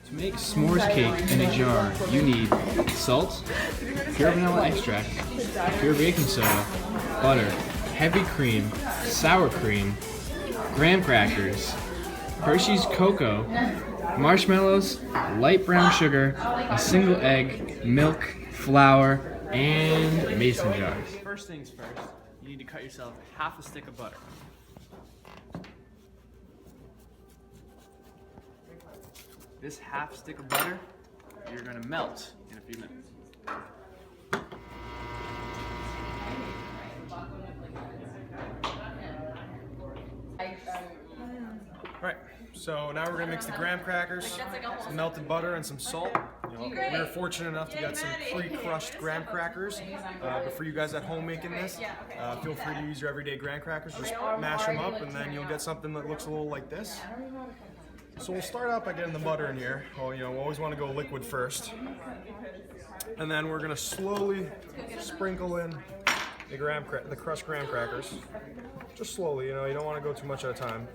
To make s'mores cake in a jar, you need salt, pure vanilla extract, pure baking soda, butter, heavy cream, sour cream, graham crackers, Hershey's cocoa, marshmallows, light brown sugar, a single egg, milk, flour, and mason jars. First things first, you need to cut yourself half a stick of butter. This half stick of butter, you're gonna melt in a few minutes. Alright, so now we're gonna mix the graham crackers, some melted butter, and some salt. We were fortunate enough to get some pre-crushed graham crackers, but for you guys at home making this, feel free to use your everyday graham crackers. Just mash them up, and then you'll get something that looks a little like this. So we'll start out by getting the butter in here. Well, we always want to go liquid first. And then we're going to slowly sprinkle in the crushed graham crackers. Just slowly, you don't want to go too much at a time.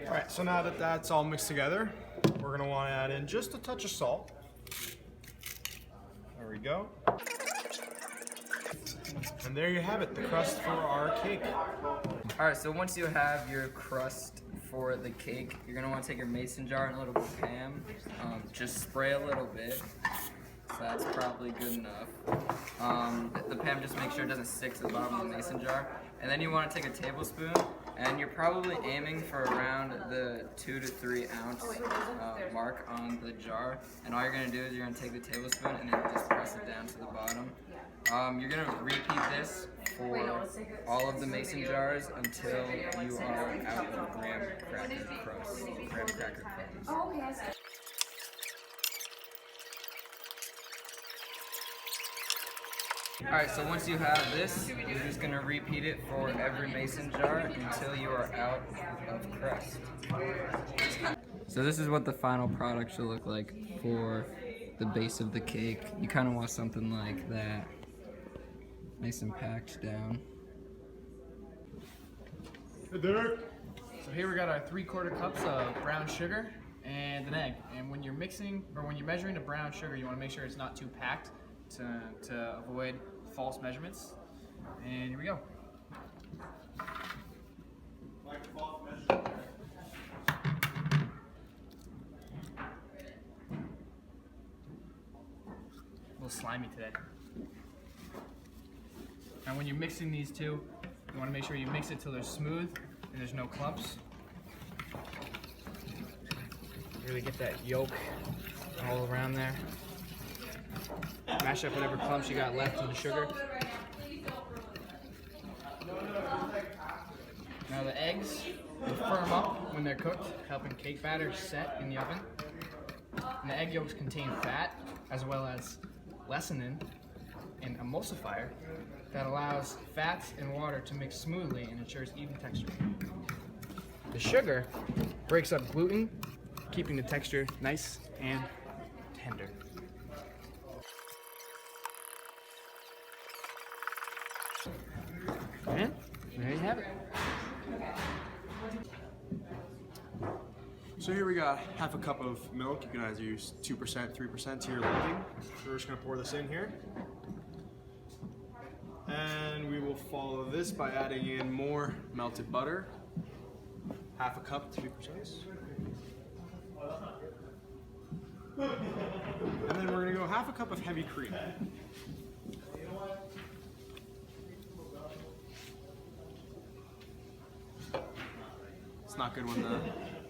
Alright, so now that that's all mixed together, we're going to want to add in just a touch of salt. There we go. And there you have it, the crust for our cake. Alright, so once you have your crust for the cake, you're going to want to take your mason jar and a little Pam. Just spray a little bit. So that's probably good enough. The Pam, just make sure it doesn't stick to the bottom of the mason jar. And then you want to take a tablespoon, and you're probably aiming for around the 2 to 3 ounce mark on the jar. And all you're going to do is you're going to take the tablespoon and then just press it down to the bottom. You're going to repeat this for all of the mason jars until you are out of graham cracker crumbs. Alright, so once you have this, you're just going to repeat it for every mason jar until you are out of crust. So this is what the final product should look like for the base of the cake. You kind of want something like that, nice and packed down. Hey Derek! So here we got our 3/4 cups of brown sugar and an egg. And when you're mixing, or when you're measuring the brown sugar, you want to make sure it's not too packed to avoid false measurements. And here we go. A little slimy today. And when you're mixing these two, you want to make sure you mix it till they're smooth and there's no clumps. Really get that yolk all around there. Mash up whatever clumps you got left in the sugar. Now the eggs will firm up when they're cooked, helping cake batter set in the oven. And the egg yolks contain fat, as well as lecithin, an emulsifier that allows fats and water to mix smoothly and ensures even texture. The sugar breaks up gluten, keeping the texture nice and tender. And there you have it. So here we got half a cup of milk. You can either use 2%, 3% to your liking. So we're just gonna pour this in here. And we will follow this by adding in more melted butter. Half a cup to be precise. And then we're gonna go half a cup of heavy cream. It's not good when the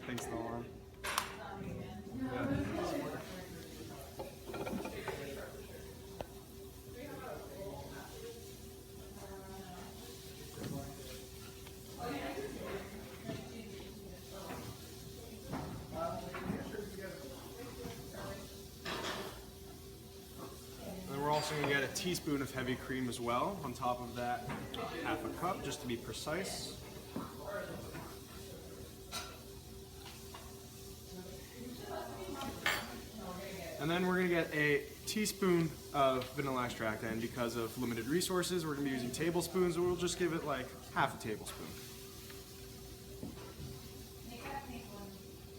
thing's still on. Yeah. And then we're also going to get a teaspoon of heavy cream as well on top of that half a cup, just to be precise. And then we're gonna get a teaspoon of vanilla extract, and because of limited resources, we're gonna be using tablespoons, and we'll just give it like half a tablespoon.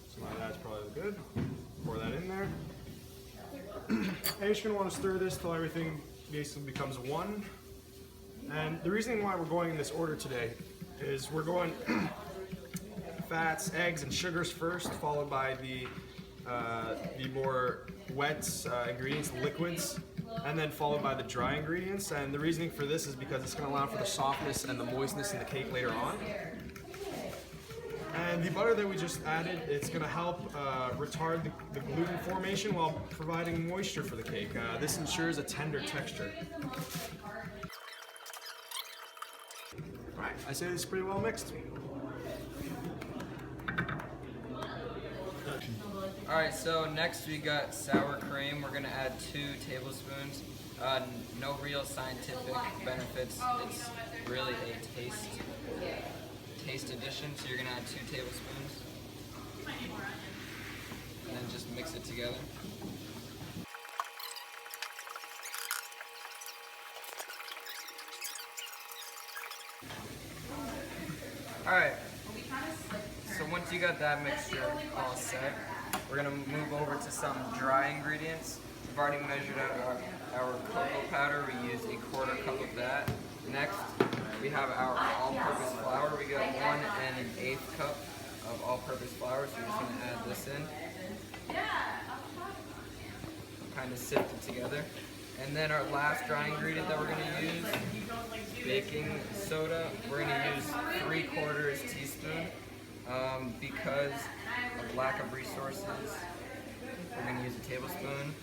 So that's probably good. Pour that in there. And you're just gonna wanna stir this till everything basically becomes one. And the reason why we're going in this order today is we're going fats, eggs, and sugars first, followed by the more wet ingredients, liquids, and then followed by the dry ingredients. And the reasoning for this is because it's going to allow for the softness and the moistness in the cake later on. And the butter that we just added, it's going to help retard the gluten formation while providing moisture for the cake. This ensures a tender texture. Alright, I say this is pretty well mixed. Alright, so next we got sour cream. We're going to add 2 tablespoons. No real scientific benefits. It's really a taste addition, so you're going to add 2 tablespoons. And then just mix it together. Alright, so once you got that mixture all set, we're going to move over to some dry ingredients. We've already measured out our cocoa powder. We used a 1/4 cup of that. Next, we have our all-purpose flour. We got 1 1/8 cup of all-purpose flour, so we're just going to add this in. Kind of sift it together. And then our last dry ingredient that we're going to use, baking soda. We're going to use 3/4 teaspoon. Because of lack of resources, we're going to use a tablespoon.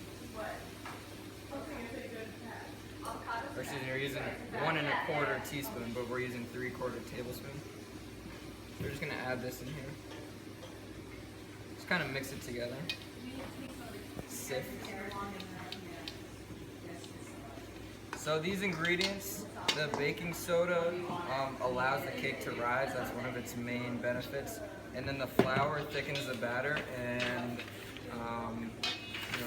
Or excuse me, we're using 1 1/4 teaspoon, but we're using 3/4 tablespoon. So we're just going to add this in here. Just kind of mix it together. Sift. So these ingredients, the baking soda allows the cake to rise. That's one of its main benefits. And then the flour thickens the batter and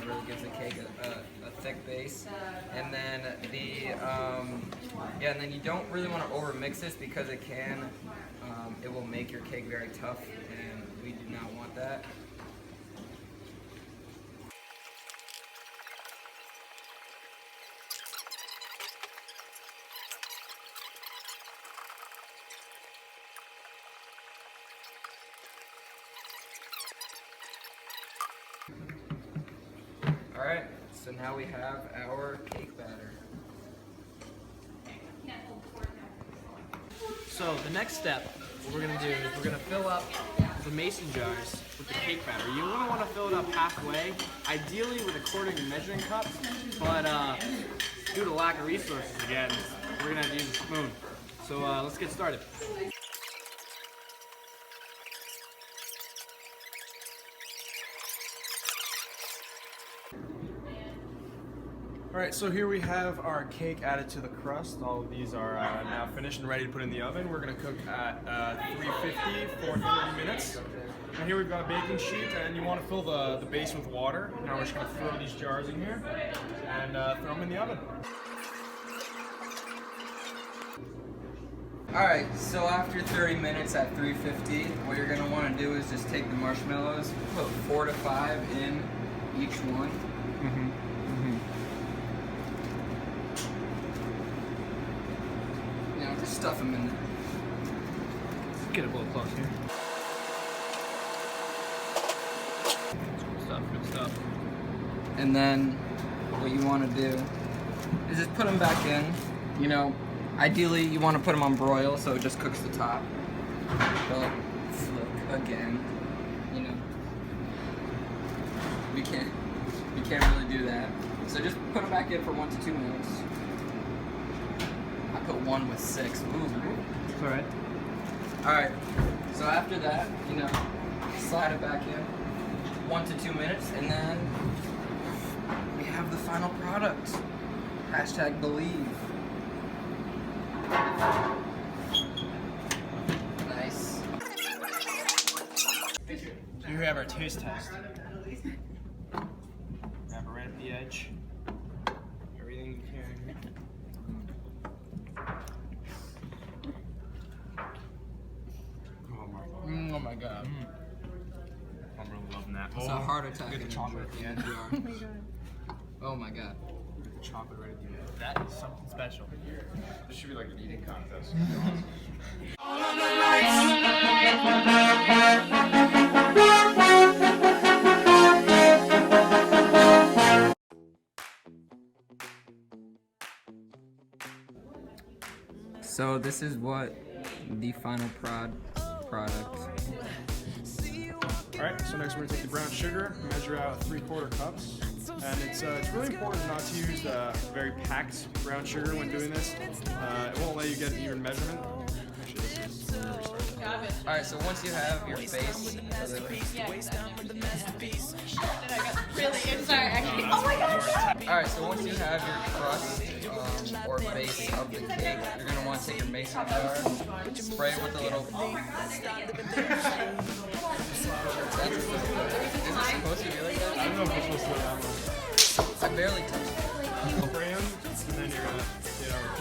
really gives the cake a thick base. And then and then you don't really want to over mix this because it will make your cake very tough, and we do not want that. Alright, so now we have our cake batter. So the next step, what we're going to do is we're going to fill up the mason jars with the cake batter. You only want to fill it up halfway, ideally with a 1/4 measuring cup, but due to lack of resources again, we're going to have to use a spoon. So let's get started. Alright, so here we have our cake added to the crust. All of these are now finished and ready to put in the oven. We're going to cook at 350 for 30 minutes. And here we've got a baking sheet, and you want to fill the base with water. Now we're just going to throw these jars in here and throw them in the oven. Alright, so after 30 minutes at 350, what you're going to want to do is just take the marshmallows, put 4 to 5 in each one. Just stuff them in there. Let's get a little close here. Good stuff. And then what you want to do is just put them back in. You know, ideally you want to put them on broil so it just cooks the top. But flip again. You know, we can't really do that. So just put them back in for 1 to 2 minutes. I put 1 with 6. Ooh. It's alright. Alright, so after that, you know, slide it back in 1 to 2 minutes, and then we have the final product. #believe. Nice. Here we have our taste test. heart attack. Get the in chocolate the at the end. jar. Oh my god. Get the chocolate right at the end. That is something special. This should be like an eating contest. So this is what the final product. Alright, so next we're going to take the brown sugar, measure out 3/4 cups. And it's really important not to use very packed brown sugar when doing this. It won't let you get an even measurement. Actually, this is where we start. Alright, so once you have your base, Alright, so once you have your crust or base of the cake, you're going to want to take your mason jar, spray it with a little... Is it supposed to be like that? I don't know if it's supposed to be that much. I barely touched it. Spray them, and then you're going to,